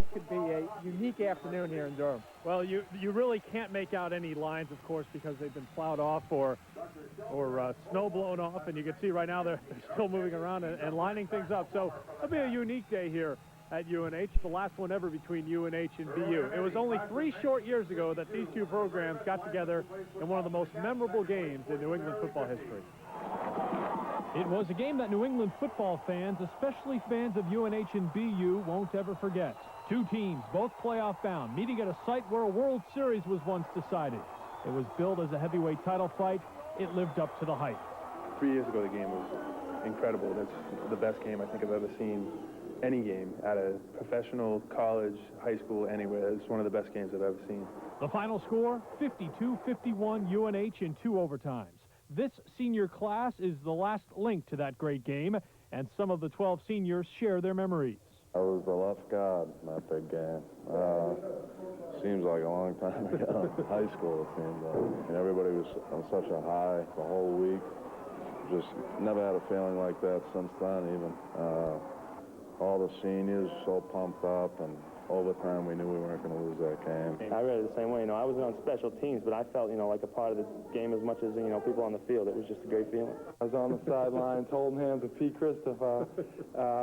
This could be a unique afternoon here in Durham. Well, you really can't make out any lines, of course, because they've been plowed off or snow blown off, and you can see right now they're still moving around and lining things up. So it'll be a unique day here at UNH, the last one ever between UNH and BU. It was only 3 short years ago that these two programs got together in one of the most memorable games in New England football history. It was a game that New England football fans, especially fans of UNH and BU, won't ever forget. Two teams, both playoff bound, meeting at a site where a World Series was once decided. It was billed as a heavyweight title fight. It lived up to the hype. 3 years ago, the game was incredible. That's the best game I think I've ever seen. Any game, at a professional, college, high school, anywhere. It's one of the best games I've ever seen. The final score, 52-51 UNH in 2 overtimes. This senior class is the last link to that great game, and some of the 12 seniors share their memories. I was the left guard in that big game. Seems like a long time ago. High school, it seemed like. And everybody was on such a high the whole week. Just never had a feeling like that since then, even. All the seniors so pumped up, and overtime we knew we weren't going to lose that game. I read it the same way. I wasn't on special teams, but I felt, like a part of the game as much as, people on the field. It was just a great feeling. I was on the sidelines holding hands with Pete Christopher.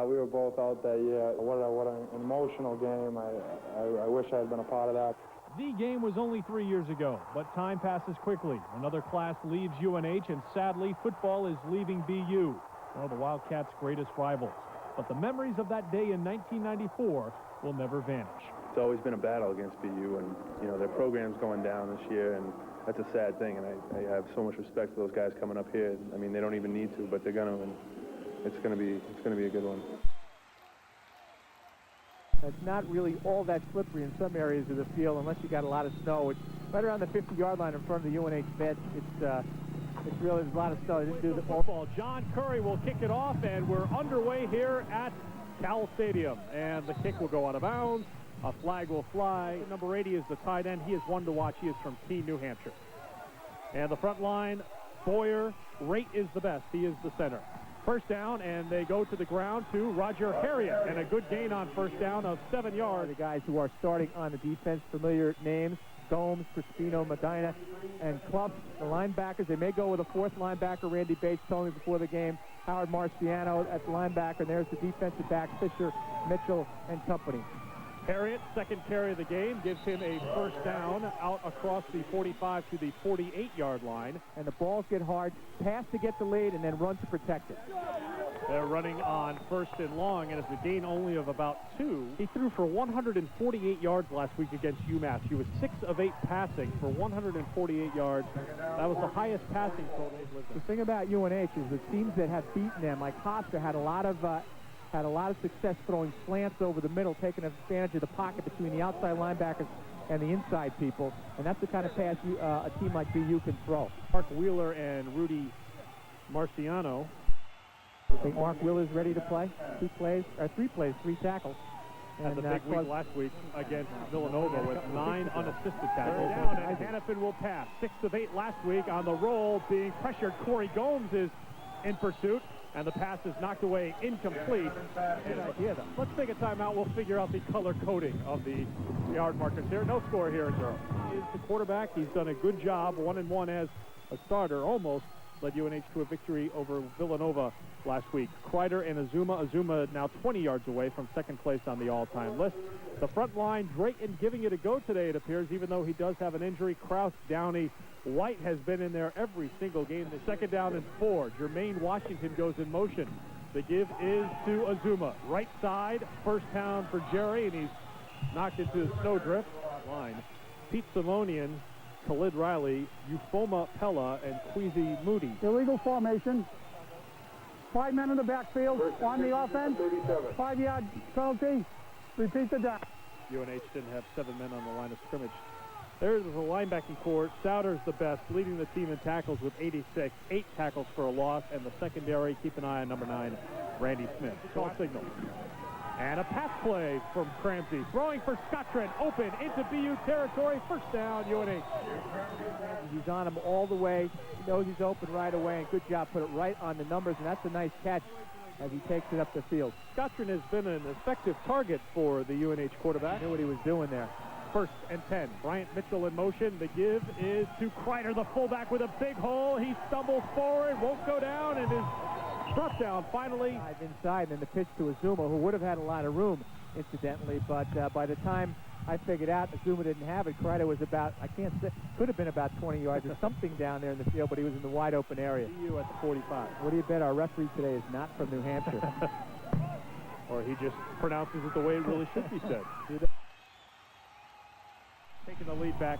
We were both out that year. What an emotional game. I wish I had been a part of that. The game was only 3 years ago, but time passes quickly. Another class leaves UNH, and sadly, football is leaving BU, one of the Wildcats' greatest rivals. But the memories of that day in 1994 will never vanish. It's always been a battle against BU, and their program's going down this year, and that's a sad thing. And I have so much respect for those guys coming up here. I mean, they don't even need to, but they're gonna, and it's gonna be a good one. It's not really all that slippery in some areas of the field unless you got a lot of snow. It's right around the 50-yard line in front of the UNH bench. It's really a lot of snow. They didn't do the football. John Curry will kick it off, and we're underway here at Cal Stadium. And the kick will go out of bounds. A flag will fly. Number 80 is the tight end. He is one to watch. He is from Keene, New Hampshire. And the front line, Boyer, Rate is the best. He is the center. First down, and they go to the ground to Roger Harriet. And a good gain on first down of 7 yards. The guys who are starting on the defense, familiar names. Gomes, Crispino, Medina, and Clough, the linebackers. They may go with a fourth linebacker. Randy Bates told me before the game. Howard Marciano at the linebacker. There's the defensive backs, Fisher, Mitchell, and company. Harriet, second carry of the game, gives him a first down out across the 45 to the 48-yard line. And the balls get hard. Pass to get the lead, and then run to protect it. They're running on first and long, and it's a gain only of about 2. He threw for 148 yards last week against UMass. He was 6 of 8 passing for 148 yards. That was the highest passing total. The thing about UNH is the teams that have beaten them, like Hofstra, had a lot of success throwing slants over the middle, taking advantage of the pocket between the outside linebackers and the inside people, and that's the kind of pass a team like BU can throw. Mark Wheeler and Rudy Marciano. I think Mark Wheeler's ready to play. 3 plays, 3 tackles. Had the big week last week against Villanova with 9 unassisted tackles. Down, and Hannafin will pass. 6 of 8 last week on the roll, being pressured. Corey Gomes is in pursuit, and the pass is knocked away incomplete. Good idea, though. Let's take a timeout. We'll figure out the color coding of the yard markers here. No score here in Durham. He is the quarterback. He's done a good job, 1-1 as a starter, almost led UNH to a victory over Villanova last week. Kreider and Azuma now 20 yards away from second place on the all-time list. The front line, Drayton giving it a go today, it appears, even though he does have an injury. Kraus, Downey, White has been in there every single game. The second down and 4. Jermaine Washington goes in motion. The give is to Azuma. Right side, first down for Jerry, and he's knocked into the snowdrift line. Pete Simonian, Khalid Riley, Ufoma Pella, and Queasy Moody. Illegal formation. 5 men in the backfield on the offense. 5-yard penalty. Repeat the down. UNH didn't have 7 men on the line of scrimmage. There's the linebacking core. Souter's the best, leading the team in tackles with 86, 8 tackles for a loss, and the secondary, keep an eye on number 9, Randy Smith. Call signal. And a pass play from Cramsey. Throwing for Scottren, open into BU territory. First down, UNH. He's on him all the way. He knows he's open right away, and good job. Put it right on the numbers, and that's a nice catch as he takes it up the field. Scottron has been an effective target for the UNH quarterback. He knew what he was doing there. 1st and 10. Bryant Mitchell in motion. The give is to Kreider, the fullback, with a big hole. He stumbles forward, won't go down, and is brought down finally. Inside, and then the pitch to Azuma, who would have had a lot of room, incidentally, but by the time I figured out Azuma didn't have it, Kreider was about, I can't say, could have been about 20 yards or something down there in the field, but he was in the wide open area. You at the 45. What do you bet? Our referee today is not from New Hampshire. Or he just pronounces it the way it really should be said. Taking the lead back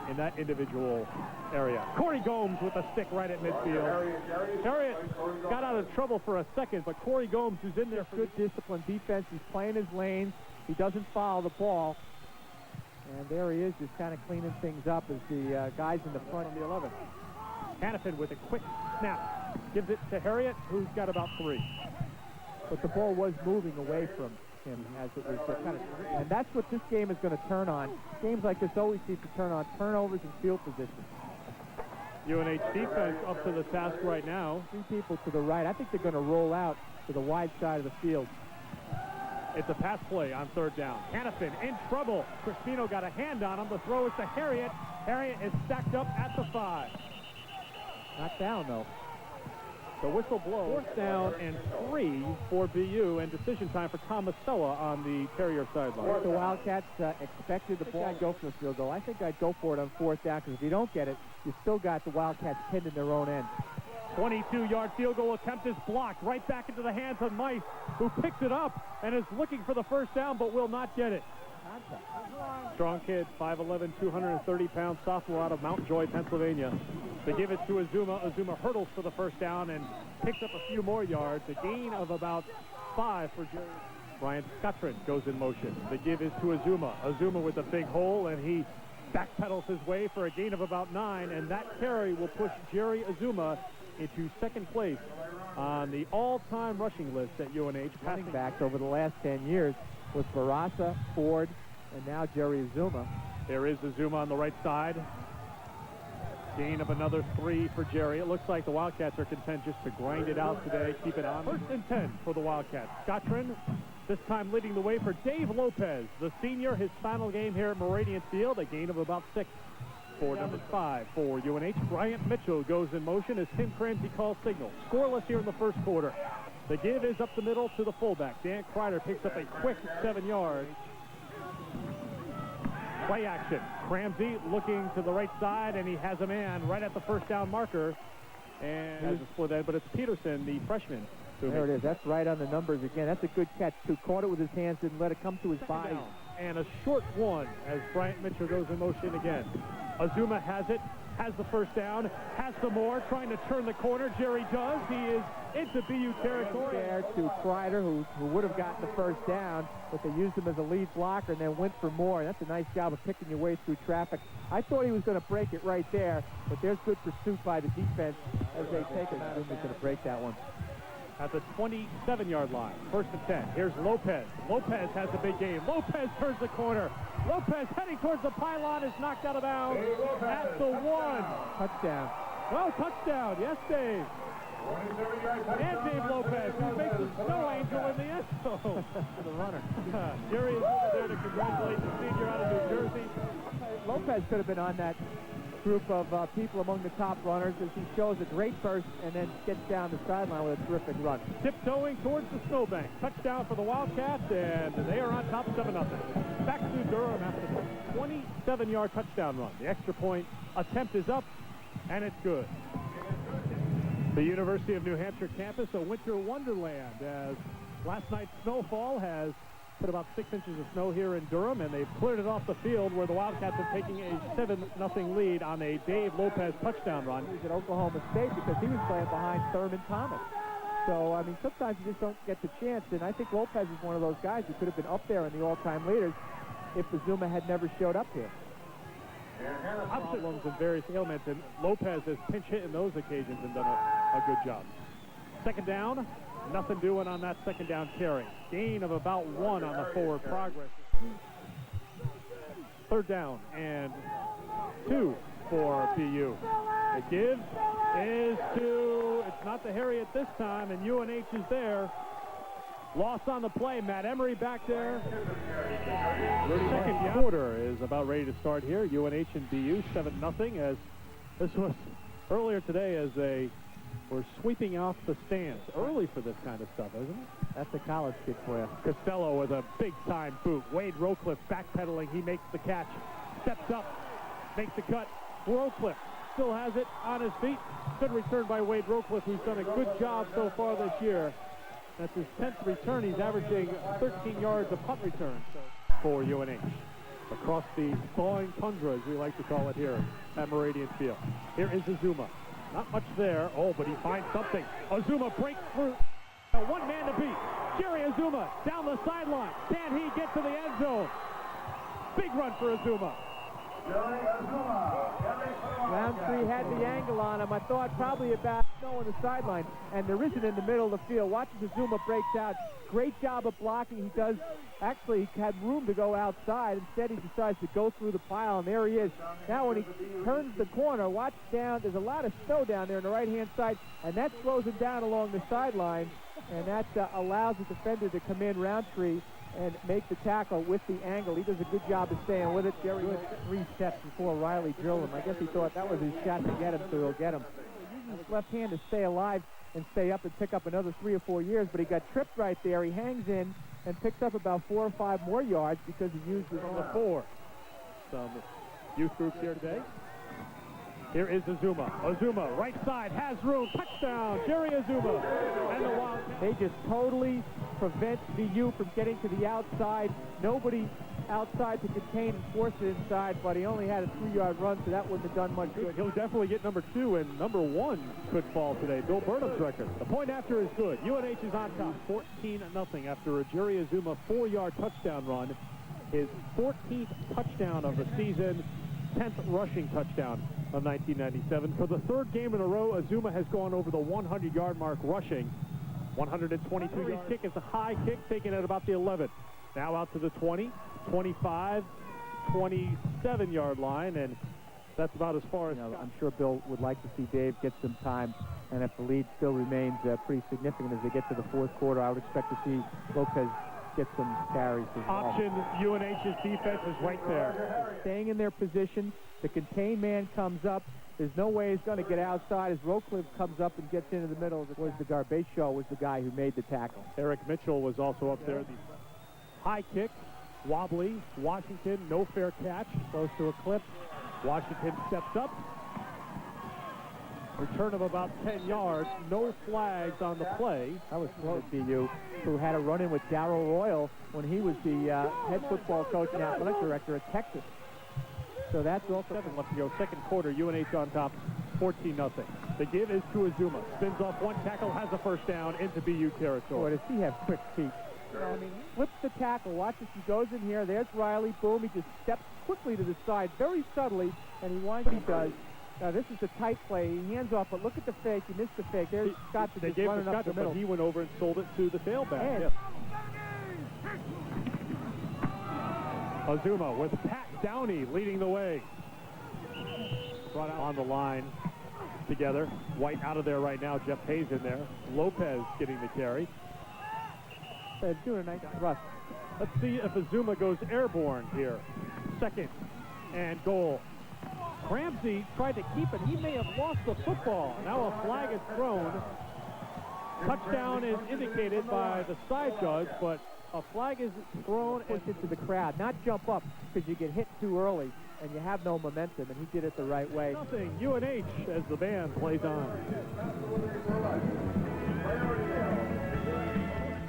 in that individual area. Corey Gomes with a stick right at midfield. Harriet got out of trouble for a second, but Corey Gomes, who's in there for good disciplined defense, he's playing his lanes, he doesn't foul the ball, and there he is, just kind of cleaning things up as the guys in the front. On the 11. Hannafin with a quick snap. Gives it to Harriet, who's got about 3. But the ball was moving away from him as it was kind of, and that's what this game is going to turn on. Games like this always seem to turn on turnovers and field position. UNH defense up to the task right now. 3 people to the right. I think they're going to roll out to the wide side of the field. It's a pass play on 3rd down. Hannafin in trouble. Crispino got a hand on him. The throw is to Harriet. Harriet is stacked up at the 5. Not down, though. The whistle blows. 4th down and 3 for BU, and decision time for Tom Masella on the Terrier sideline. The Wildcats expected the ball to go for the field goal. I think I'd go for it on 4th down, because if you don't get it, you still got the Wildcats pinned in their own end. 22-yard field goal attempt is blocked right back into the hands of Mice, who picks it up and is looking for the 1st down, but will not get it. Strong kid, 5'11", 230-pound sophomore out of Mount Joy, Pennsylvania. They give it to Azuma. Azuma hurdles for the 1st down and picks up a few more yards. A gain of about 5 for Jerry. Brian Scottron goes in motion. The give is to Azuma. Azuma with a big hole, and he backpedals his way for a gain of about 9, and that carry will push Jerry Azuma into 2nd place on the all-time rushing list at UNH. Running backs over the last 10 years with Barassa, Ford, and now Jerry Azuma. There is Azuma on the right side. Gain of another 3 for Jerry. It looks like the Wildcats are content just to grind it out today, keep it on. 1st and 10 for the Wildcats. Scottron this time leading the way for Dave Lopez, the senior, his final game here at Meridian Field, a gain of about 6. For number 5 for UNH, Bryant Mitchell goes in motion as Tim Cramsey calls signal. Scoreless here in the 1st quarter. The give is up the middle to the fullback. Dan Kreider picks up a quick 7 yards. Play action. Cramsey looking to the right side, and he has a man right at the 1st down marker. And has a split end, but it's Peterson, the freshman. There it is. That's right on the numbers again. That's a good catch, too. Caught it with his hands, didn't let it come to his body. And a short 1 as Bryant Mitchell goes in motion again. Azuma has it, has the 1st down, has some more, trying to turn the corner. Jerry does. He is into BU territory. There to Kreider, who would have gotten the 1st down, but they used him as a lead blocker and then went for more. That's a nice job of picking your way through traffic. I thought he was going to break it right there, but there's good pursuit by the defense as they take him. Azuma's going to break that one. At the 27-yard line, 1st and 10. Here's Lopez. Lopez has a big game. Lopez turns the corner. Lopez heading towards the pylon is knocked out of bounds at the 1. Touchdown. Oh, touchdown. Yes, Dave. And Dave Lopez, who makes the snow angel in the end zone. The runner. Jerry is over there to congratulate the senior out of New Jersey. Lopez could have been on that group of people among the top runners as he shows a great burst and then gets down the sideline with a terrific run. Tiptoeing towards the snowbank. Touchdown for the Wildcats, and they are on top 7-0. Back to Durham after the 27-yard touchdown run. The extra point attempt is up, and it's good. The University of New Hampshire campus, a winter wonderland, as last night's snowfall has put about 6 inches of snow here in Durham, and they've cleared it off the field where the Wildcats are taking a 7-0 lead on a Dave Lopez touchdown run. He was at Oklahoma State because he was playing behind Thurman Thomas. So, I mean, sometimes you just don't get the chance, and I think Lopez is one of those guys who could have been up there in the all-time leaders if Azuma had never showed up here. Problems and various ailments, and Lopez has pinch hit in those occasions and done a good job. 2nd down. Nothing doing on that 2nd down carry. Gain of about 1 on the forward progress. 3rd down and 2 for BU. The give is to It's not the Harriet this time, and UNH is there. Loss on the play. Matt Emery back there. Second quarter is about ready to start here. UNH and BU 7-0, as this was earlier today as they were sweeping off the stands. Early for this kind of stuff, isn't it? That's a college kid for you. Costello with a big-time boot. Wade Rowcliffe backpedaling. He makes the catch. Steps up. Makes the cut. Rowcliffe still has it on his feet. Good return by Wade Rowcliffe, who's done a good job so far this year. That's his 10th return. He's averaging 13 yards of punt return for UNH. Across the thawing tundra, as we like to call it here at Meridian Field. Here is Azuma. Not much there. Oh, but he finds something. Azuma breaks through. One man to beat. Jerry Azuma down the sideline. Can he get to the end zone? Big run for Azuma. Roundtree had the angle on him. I thought probably about snow on the sideline, and there isn't in the middle of the field. Watch as Azuma breaks out. Great job of blocking. He does. Actually, he had room to go outside. Instead, he decides to go through the pile, and there he is. Now, when he turns the corner, watch down. There's a lot of snow down there on the right-hand side, and that slows him down along the sideline, and that allows the defender to come in, Roundtree, and make the tackle with the angle. He does a good job of staying with it. Jerry went 3 steps before Riley drilled him. I guess he thought that was his shot to get him, so he'll get him. Using his left hand to stay alive and stay up and pick up another 3 or 4 yards, but he got tripped right there. He hangs in and picks up about 4 or 5 more yards because he used his on the 4. Some youth groups here today. Here is Azuma. Azuma, right side, has room. Touchdown, Jerry Azuma. And the Wildcats. They just totally prevent BU from getting to the outside. Nobody outside to contain and force it inside, but he only had a 3-yard run, so that wouldn't have done much good. He'll definitely get number 2, and number 1 could fall today. Bill Burnham's record. The point after is good. UNH is on top, 14-0 after a Jerry Azuma 4-yard touchdown run. His 14th touchdown of the season, 10th rushing touchdown of 1997. For the 3rd game in a row, Azuma has gone over the 100-yard mark rushing. 122-yard kick is a high kick, taken at about the 11. Now out to the 20, 25, 27-yard line, and that's about as far as... I'm sure Bill would like to see Dave get some time, and if the lead still remains pretty significant as they get to the 4th quarter, I would expect to see Lopez get some carries as well. Option, UNH's defense is right there. Staying in their position, the contained man comes up. There's no way he's going to get outside as Rowcliffe comes up and gets into the middle. It was the Garbashaw was the guy who made the tackle. Eric Mitchell was also up there. The high kick, wobbly. Washington, no fair catch. Close to a clip. Washington steps up. Return of about 10 yards. No flags on the play. That was close. BU, who had a run-in with Darrell Royal when he was the head football coach and athletic director at Texas. So that's also 7 left to go. 2nd quarter, UNH on top, 14-0. The give is to Azuma. Spins off 1 tackle, has a first down into BU territory. Boy, does he have quick feet. I mean, flips the tackle. Watch as he goes in here. There's Riley. Boom. He just steps quickly to the side very subtly, and he winds what he does. Now, this is a tight play. He hands off, but look at the fake. He missed the fake. There's Scott just running up the middle. But he went over and sold it to the tailback. Yes. Azuma with Pat Downey leading the way. Brought out on the line together. White out of there right now. Jeff Hayes in there. Lopez getting the carry. Doing a nice thrust. Let's see if Azuma goes airborne here. 2nd and goal. Ramsey tried to keep it. He may have lost the football. Now a flag is thrown. Touchdown is indicated by the side judge, but a flag is thrown and into the crowd. Not jump up because you get hit too early and you have no momentum, and he did it the right way. Nothing. UNH as the band plays on.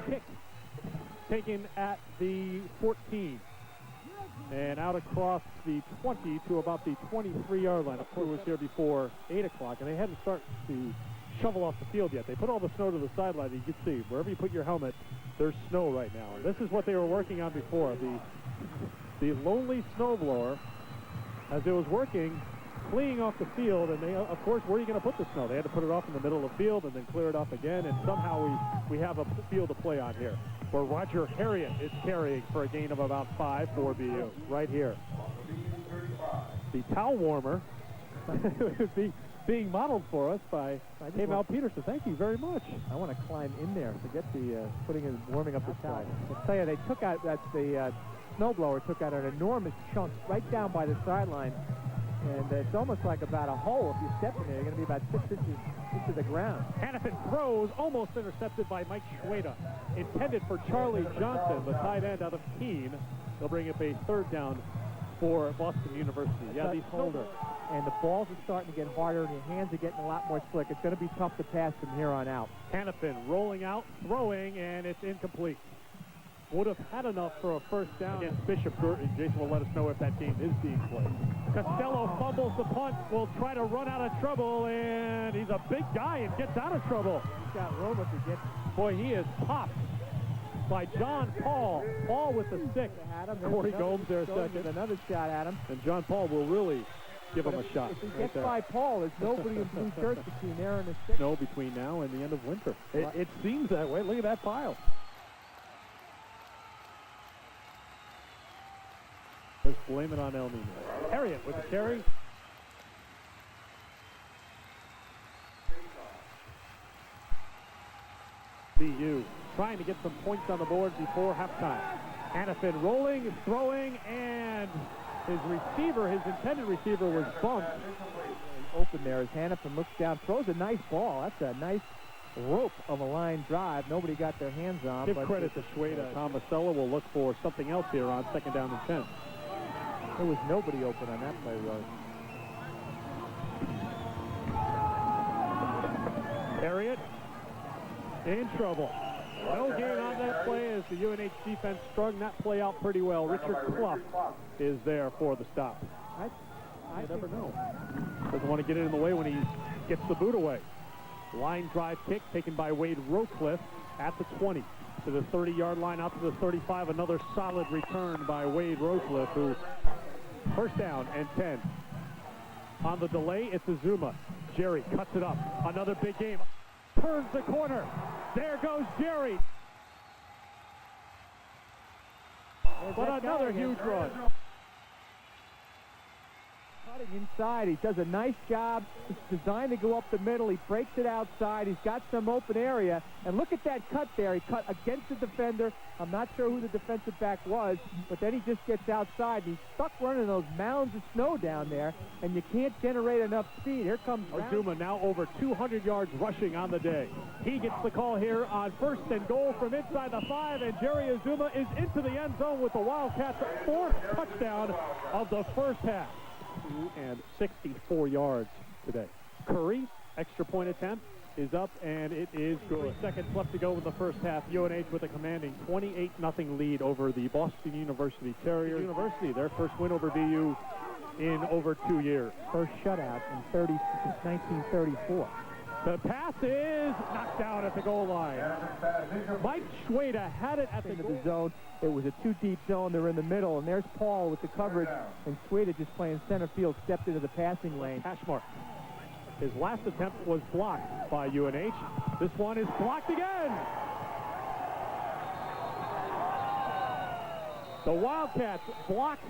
Kick taken at the 14. And out across the 20 to about the 23-yard line. Of course, it was here before 8 o'clock, and they hadn't started to shovel off the field yet. They put all the snow to the sideline. You can see, wherever you put your helmet, there's snow right now. And this is what they were working on before. The lonely snowblower, as it was working, fleeing off the field, and they, of course, where are you going to put the snow? They had to put it off in the middle of the field and then clear it up again, and somehow we have a field to play on here, where Roger Harriet is carrying for a gain of about 5 for BU, right here. The towel warmer, the being modeled for us by K-Mal Peterson. Thank you very much. I want to climb in there. Forget the warming up the towel. I'll tell you, they took out the snowblower took out an enormous chunk right down by the sideline, and it's almost like about a hole. If you step in there, you're going to be about 6 inches into the ground. Hannafin throws, almost intercepted by Mike Schweda. Intended for Charlie Johnson, the tight end out of Keene. They'll bring up a third down for Boston University. Yeah, these holder. And the balls are starting to get harder, and your hands are getting a lot more slick. It's going to be tough to pass from here on out. Hannafin rolling out, throwing, and it's incomplete. Would have had enough for a first down against Bishop. Jason will let us know if that game is being played. Costello fumbles the punt, will try to run out of trouble, and he's a big guy and gets out of trouble. He's got room if he gets. Boy, he is popped by John Paul. Paul with the stick. Corey Gomes there second. Another shot at him. And John Paul will really give him a shot. If he gets by Paul, there's nobody in blue shirts between there and the stick. No, between now and the end of winter. It seems that way. Look at that pile. Let's blame it on El Nino. Harriet with the carry. BU trying to get some points on the board before halftime. Hannafin rolling, throwing, and his intended receiver was bumped. Open there as Hannafin looks down, throws a nice ball. That's a nice rope of a line drive. Nobody got their hands on. Give credit to Schweda. Tomasello will look for something else here on second down and 10. There was nobody open on that play, Rose. Harriet in trouble. No gain on that play as the UNH defense strung that play out pretty well. Richard Clough is there for the stop. I never know. Doesn't want to get it in the way when he gets the boot away. Line drive kick taken by Wade Rowcliffe at the 20 to the 30-yard line, out to the 35. Another solid return by Wade Rowcliffe, who first down and 10. On the delay, it's Azuma. Jerry cuts it up. Another big game. Turns the corner. There goes Jerry. But another huge run. Cutting inside. He does a nice job. It's designed to go up the middle. He breaks it outside. He's got some open area. And look at that cut there. He cut against the defender. I'm not sure who the defensive back was, but then he just gets outside. He's stuck running those mounds of snow down there, and you can't generate enough speed. Here comes Azuma, now over 200 yards rushing on the day. He gets the call here on first and goal from inside the 5, and Jerry Azuma is into the end zone with the Wildcats' fourth touchdown of the first half. 264 yards today. Curry, extra point attempt, is up, and it is good. 3 seconds left to go in the first half. UNH with a commanding 28-0 lead over the Boston University Terriers. University, their first win over BU in over 2 years. First shutout since 1934. The pass is knocked down at the goal line. Mike Schweda had it at the zone. It was a too-deep zone. They're in the middle, and there's Paul with the coverage, and Schweda just playing center field, stepped into the passing lane. Hash mark. His last attempt was blocked by UNH. This one is blocked again. The Wildcats block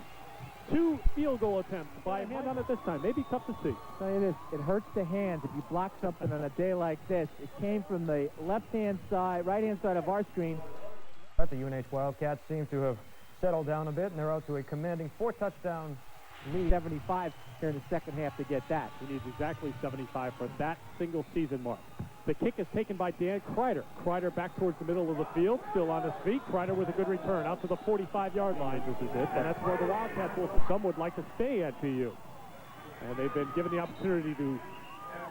2 field goal attempts by hand on it this time. Maybe tough to see. I'll tell you this, it hurts the hands if you block something on a day like this. It came from the left-hand side, right-hand side of our screen. But the UNH Wildcats seem to have settled down a bit, and they're out to a commanding 4-touchdown lead. 75 here in the second half to get that. He needs exactly 75 for that single season mark. The kick is taken by Dan Kreider. Kreider back towards the middle of the field, still on his feet. Kreider with a good return out to the 45-yard line. This is it, and that's where the Wildcats will. Some would like to stay at BU. And they've been given the opportunity to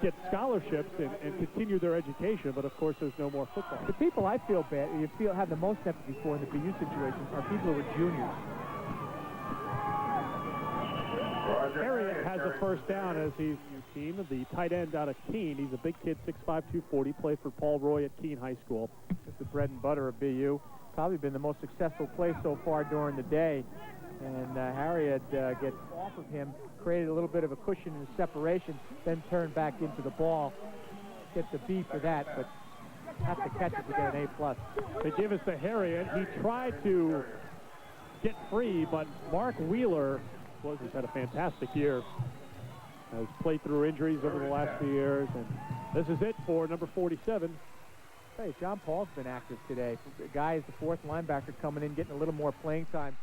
get scholarships and continue their education, but of course there's no more football. The people I feel bad, have the most empathy for in the BU situation are people who are juniors. Harriet has a first down as he's team, the tight end out of Keene. He's a big kid, 6'5", 240, played for Paul Roy at Keene High School. It's the bread and butter of BU. Probably been the most successful play so far during the day. And Harriet gets off of him, created a little bit of a cushion in the separation, then turned back into the ball. Gets a B for that, but have to catch it to get an A+. They give us to Harriet. He tried to get free, but Mark Wheeler has had a fantastic year. has played through injuries over the last few years, and this is it for number 47. Hey, John Paul's been active today. The guy is the fourth linebacker coming in, getting a little more playing time.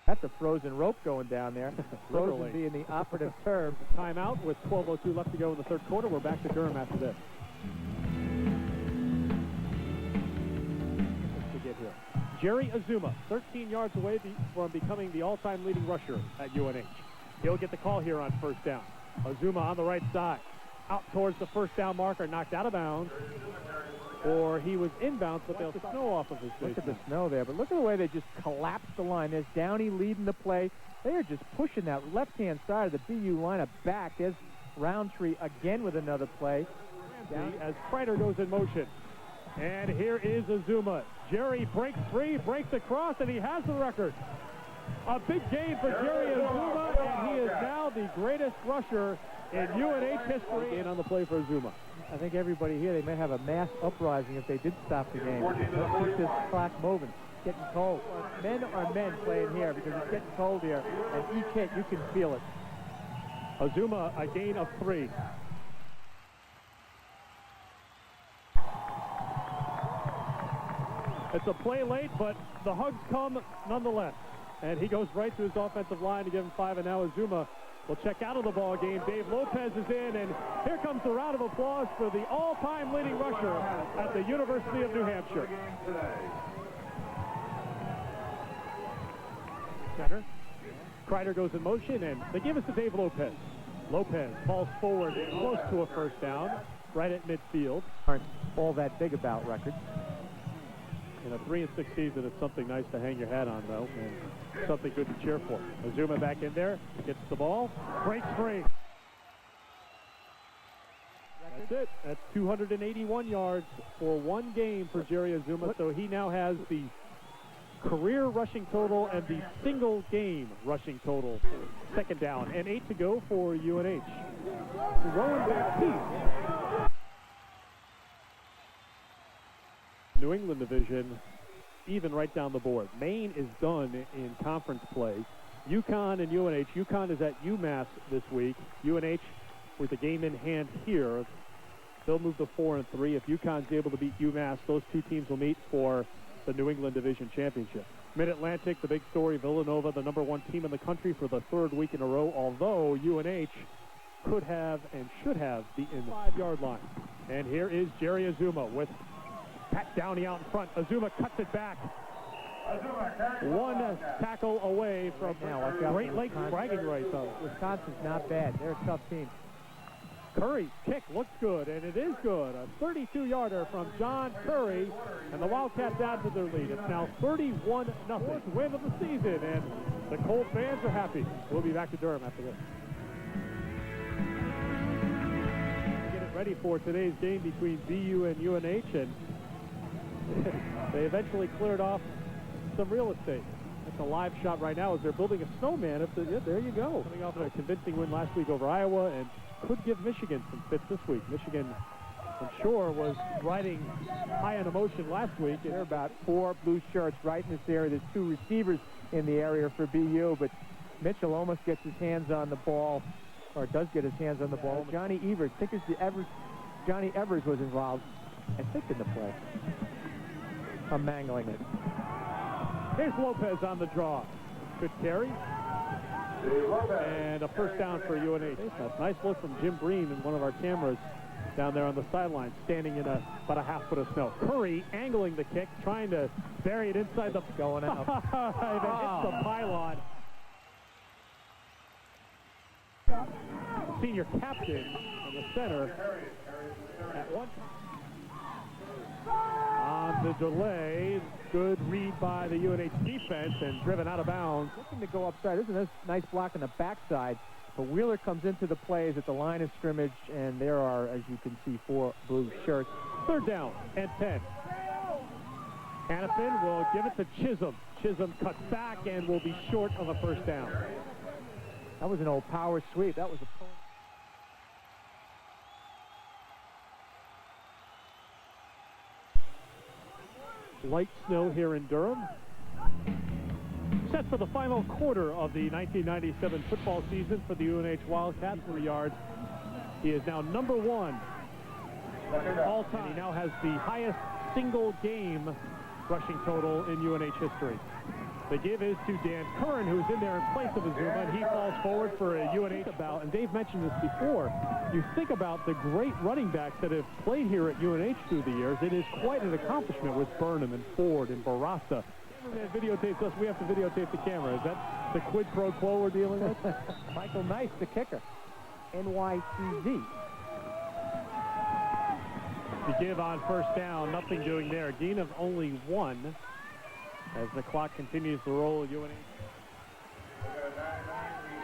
That's a frozen rope going down there. Frozen being the operative term. Timeout with 12:02 left to go in the third quarter. We're back to Durham after this. To get here. Jerry Azuma, 13 yards away from becoming the all-time leading rusher at UNH. He'll get the call here on first down. Azuma on the right side. Out towards the first down marker, knocked out of bounds. Or he was inbounds, but they'll snow off of his face. Look at the snow there, but look at the way they just collapsed the line. There's Downey leading the play. They are just pushing that left-hand side of the BU lineup back. There's Roundtree again with another play. As Kreider goes in motion. And here is Azuma. Jerry breaks free, breaks across, and he has the record. A big gain for Jerry Azuma, and he is now the greatest rusher in UNH history. And on the play for Azuma. I think everybody here, they may have a mass uprising if they did stop the game. Let's keep this clock moving. It's getting cold. Men are men playing here because it's getting cold here. And each hit, you can feel it. Azuma, a gain of 3. It's a play late, but the hugs come nonetheless. And he goes right to his offensive line to give him 5, and now Azuma will check out of the ball game. Dave Lopez is in, and here comes the round of applause for the all-time leading rusher at the University of New Hampshire. Center. Kreider goes in motion, and they give us to Dave Lopez. Lopez falls forward close to a first down, right at midfield. Aren't all that big about records. In a 3-6 season, it's something nice to hang your hat on, though, and something good to cheer for. Azuma back in there, gets the ball, breaks free. That's it. That's 281 yards for one game for Jerry Azuma, so he now has the career rushing total and the single game rushing total. Second down, and 8 to go for UNH. Rowan Baptiste. New England division even right down the board. Maine is done in conference play. UConn and UNH. UConn is at UMass this week. UNH with the game in hand here. They'll move to 4-3. If UConn's able to beat UMass, those two teams will meet for the New England Division Championship. Mid-Atlantic, the big story, Villanova, the #1 team in the country for the 3rd week in a row, although UNH could have and should have beaten the 5-yard line. And here is Jerry Azuma with Pat Downey out in front. Azuma cuts it back. One tackle away from Great Lakes bragging rights. Wisconsin's not bad. They're a tough team. Curry's kick looks good, and it is good. A 32-yarder from John Curry, and the Wildcats add to their lead. It's now 31-0. Fourth win of the season, and the Colt fans are happy. We'll be back to Durham after this. Get it ready for today's game between BU and UNH, and they eventually cleared off some real estate. That's a live shot right now as they're building a snowman. There you go. Coming off a convincing win last week over Iowa, and could give Michigan some fits this week. Michigan, I'm sure, was riding high on emotion last week. There are about 4 blue shirts right in this area. There's 2 receivers in the area for BU, but Mitchell almost gets his hands on the ball, or does get his hands on the ball. Johnny Evers, I think Johnny Evers was involved, I think, in the play. I'm mangling it. Here's Lopez on the draw. Good carry. And a first down for UNH. A nice look from Jim Breen in one of our cameras down there on the sideline, standing in about a half foot of snow. Curry angling the kick, trying to bury it inside the... Going out. It hits the pylon. The senior captain in the center at one. On the delay, good read by the UNH defense and driven out of bounds. Looking to go upside. This is a nice block on the backside, but Wheeler comes into the plays at the line of scrimmage, and there are, as you can see, 4 blue shirts. Third down and 10. Hannafin will give it to Chisholm. Chisholm cuts back and will be short of a first down. That was an old power sweep. That was a... Light snow here in Durham. Set for the final quarter of the 1997 football season for the UNH Wildcats. 3 yards. He is now number 1 all time. And he now has the highest single game rushing total in UNH history. The give is to Dan Curran, who's in there in place of Azuma, and he falls forward for a UNH about. And Dave mentioned this before. You think about the great running backs that have played here at UNH through the years. It is quite an accomplishment with Burnham and Ford and Barassa. Cameraman videotapes us. We have to videotape the camera. Is that the quid pro quo we're dealing with? Michael Nice, the kicker. NYCZ. To give on first down, nothing doing there. Gain of only 1 as the clock continues to roll at UNH.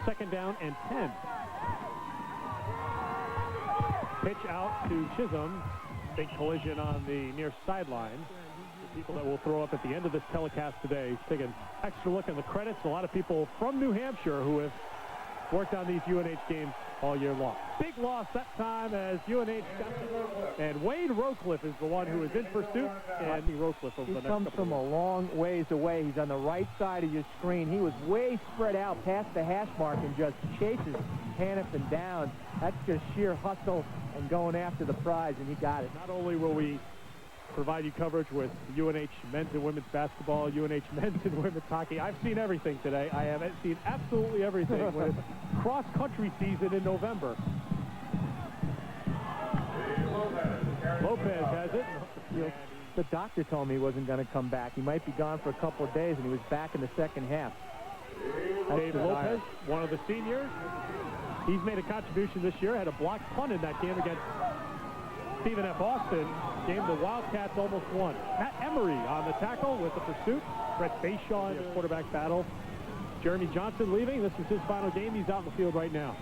2nd down and 10. Pitch out to Chisholm. Big collision on the near sideline. The people that will throw up at the end of this telecast today. Take an extra look at the credits. A lot of people from New Hampshire who have worked on these UNH games all year long. Big loss that time as UNH got, and Wade Rocliffe is the one who is in pursuit. And Rocliffe over the next comes from a long ways away. He's on the right side of your screen. He was way spread out past the hash mark and just chases Hannafin down. That's just sheer hustle and going after the prize, and he got it. Not only will we provide you coverage with UNH men's and women's basketball, UNH men's and women's hockey. I've seen everything today. I have seen absolutely everything with cross-country season in November. Lopez has it. The doctor told me he wasn't going to come back. He might be gone for a couple of days, and he was back in the second half. Dave Lopez, one of the seniors. He's made a contribution this year. Had a blocked punt in that game against Stephen F. Austin. Game the Wildcats almost won. Matt Emery on the tackle with the pursuit. Brett Bayshaw in the quarterback battle. Jeremy Johnson leaving. This is his final game. He's out in the field right now.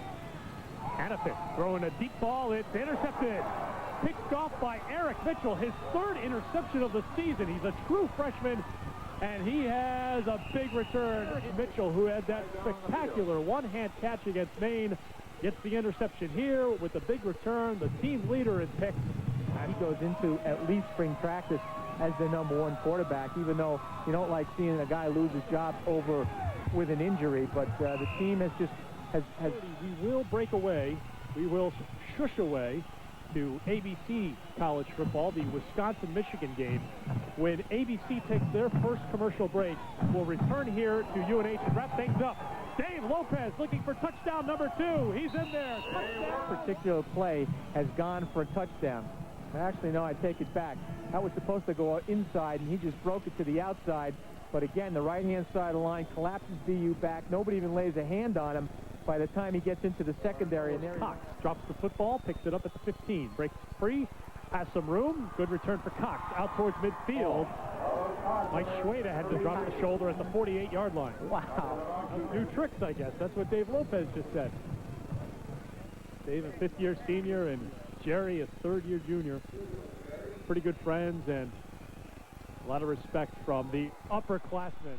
Hannafin throwing a deep ball. It's intercepted. Picked off by Eric Mitchell. His 3rd interception of the season. He's a true freshman, and he has a big return. Mitchell, who had that spectacular one-hand catch against Maine, gets the interception here with a big return. The team leader is picked. He goes into at least spring practice as the number 1 quarterback, even though you don't like seeing a guy lose his job over with an injury. But the team has just has. We will break away. We will shush away to ABC college football, the Wisconsin-Michigan game. When ABC takes their first commercial break, we'll return here to UNH and wrap things up. Dave Lopez looking for touchdown number 2. He's in there. Touchdown. This particular play has gone for a touchdown. Actually, no, I take it back. That was supposed to go inside, and he just broke it to the outside. But again, the right-hand side of the line collapses BU back. Nobody even lays a hand on him by the time he gets into the secondary. And there Cox drops the football, picks it up at the 15, breaks free, has some room. Good return for Cox out towards midfield. Mike Schweda had to drop the shoulder at the 48-yard line. Wow. New tricks, I guess. That's what Dave Lopez just said. Dave, a 5th-year senior, and Jerry, a 3rd-year junior. Pretty good friends, and a lot of respect from the upperclassmen.